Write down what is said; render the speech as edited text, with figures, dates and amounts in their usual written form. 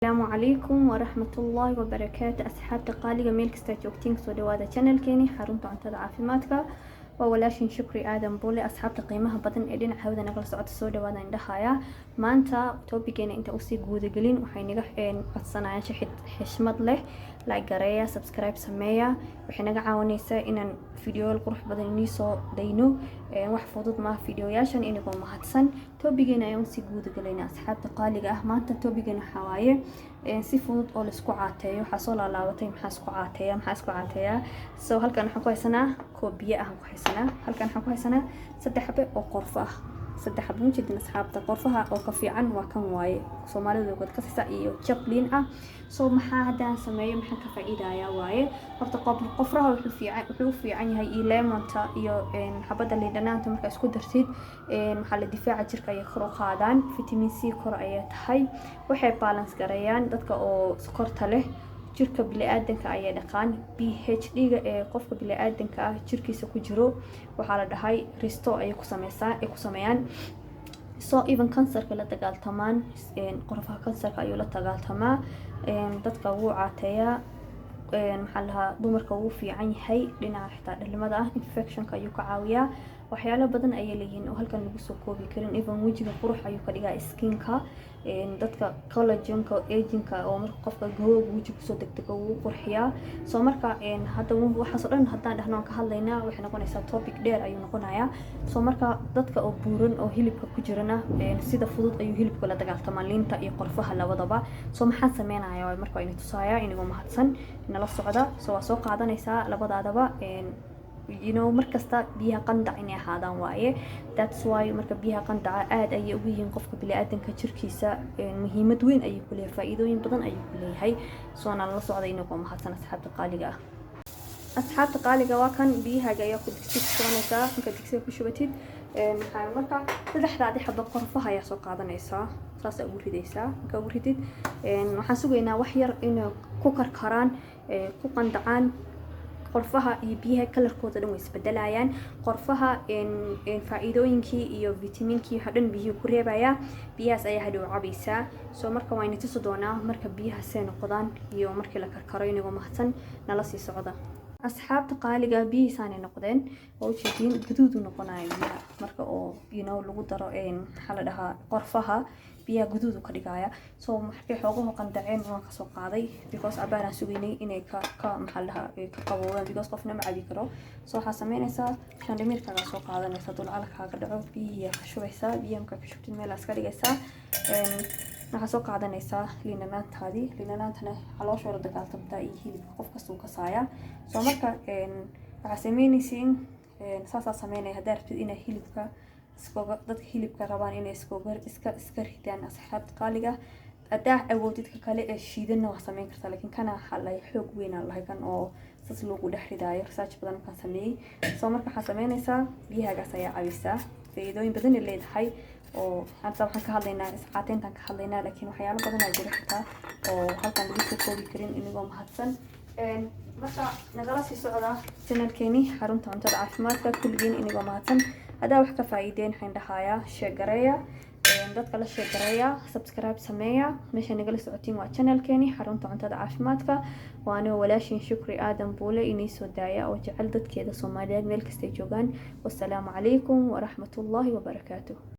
السلام عليكم ورحمة الله وبركاته أصحابتي qaaliga meel kasta joogtiin soo dhawaada channelkeeni xarunta cuntada caafimaadka waa walaashin shukri aadan buule asxaabta qiimaha badan ee dhinaca hawada nagala socota soo dhawaada indhahaya maanta topigeena inta usii guudagelin waxay naga codsanayaan xishmad leh like gareeya subscribe sameeya waxay naga caawinaysaa inaan fiidiyool qurux badan inii soo dayno wax fudud ma fiidiyoyaashan inagoo mahadsan topigeena ayaan usii guudagalayna asxaabta qaaliga ah maanta topigeena waxaa waaye si fudud oo la isku caateeyo waxa soo laalaabatay maxaa isku caateeya soo halkan waxaan ku haysanaa koob biyo ah ku haysanaa halkan waxaan ku haysanaa 3 xabbe oo qorfo ah 3 xabbe mujidin asxaabta qorfaha oo ka fiican waa kan waaye Soomaalidu wad ka sisa iyo chaplin ah soo maxaa hadaan sameeyo maxaa ka faa'iidaya waaye horta qofraha wuxuu fiican yahay iyo lemonta iyo xabada liindhanaanta marka isku dartid waxa la difaaca jirka ay kor u qaadaan vitamin C kor ay tahay waxay balance gareeyaan dadka oo sokorta leh jirka bini'aadanka ay dhaqaan PhD-ga ee qofka bini'aadanka ah jirkiisa ku jiro waxa la dhahay restore ay ku sameeyaan so even cancerka la dagaaltamaan qorfaha cancerka ayuu la dagaaltamaa dadka wuu caateeya maxaa lahaa dumarka wuu fiican yahay dhinaca xitaa dhalimada ah infectionka ayuu ka caawiyaa waxyaalo badan ay leeyihiin oo halkan lagu soo koobi karin even wajiga qurux ayuu ka dhigaa skinka dadka collagenka agingka oo marka qofka gabowga wajiga soo degdego wuu qurxiyaa soo marka hadda waxaas oo dhan hadaan dhahno ka hadlaynaa waxay noqonaysaa topic dheer ayuu noqonayaa soo marka dadka oo buuran oo hilibka ku jirana sida fudud ayuu hilibka la dagaaltamaa liinta iyo qorfaha labadaba soo maxaa sameeynaya marka inay tusaaya inagoo mahadsan nala socda soo waa soo qaadanaysaa labadaadaba markasta biyaha qandac inay ahaadaan waaye that's why marka biyaha qandaca aad ay ugu yihiin qofka bini'aadanka jirkiisa muhiimad weyn ayuu ku leeyahay faa'iidooyin badan ayuu ku leeyahay soo nala socda inagoo mahadsan asxaabta qaaliga waa kan biyahaga ayaa ku digsiga marka digsiga ku shubatid marka saddexdaadi xabba qorfaha ayaa soo qaadanaysaa saas ugu ridaysaa marka ugu ridid waxaan sugaynaa wax yar inay ku karkaraan ku qandacaan qorfaha iyo biyaha kalarkooda dhan way isbedelayaan qorfaha faa'iidooyinkii iyo vitamiinkii waxa dhan biyuhu ku reebaya biyahaas ayaa hadhow cabaysaa soo marka waa inay tusi doonaa marka biyaha see noqdaan iyo markii la karkaro inagoo mahadsan nala sii socda asxaabta qaaliga biyihiisaanay noqdeen oo ujeedin guduud u noqonaya biyaha marka oo lagu daro maxaa la dhahaa qorfaha biyaha guduud u ka dhigaya soo markay xoogaha qandaceen waan ka soo qaaday because abaaraan sugaynay inay ka maxaa la dhahaa ka qaboobaan because qofna ma cabi karo soo waxaa sameynaysaa shandamiirkaaga soo qaadanaysaa dulcalkaaga dhaco biyihiiyaa ka shubaysaa biyaha markaa ka shubtid meelaas ka dhigaysaa waxaa soo qaadanaysaa liinanaantana calooshooda dagaaltamtaa iyo hilibka qof kasta uu kasaaya soo marka waxaa sameynaysiin saasaa sameynaya haddaa rabtid inaa hilibka dadka hilibka rabaan inay iska ridaan asxaabta qaaliga adaa awoodidka kale ee shiidana waa sameyn kartaa laakiin kana xalay xoog weyn aan lahay kan oo sas loogu dhex ridaayo research badan markaan sameeyey soo marka waxaa sameynaysaa biyahagaas ayaa cabisaa faa'iidooyin badan ay leedahay oo hadda waxaan ka hadlaynaa iscaateyntaan ka hadlaynaa laakiin waxyaalo badan ayaa jira xitaa oo halkan lagu soo koobi karin inagoo mahadsan marka nagala sii socda channelkeeni xarunta cuntada caafimaadka kulligiin inagoo mahadsan haddaa wax ka faa'iideen waxaan dhahayaa sheegareeya dadka la sheegareeya subscribe sameeya meesha nagala socotiin waa channelkeeni xarunta cuntada caafimaadka waana walaashin shukri aadan buule inay soo daaya oo jecel dadkeeda Soomaaliyeed meel kasta ay joogaan wassalaamu calaykum waraxmatullaahi wabarakaatuh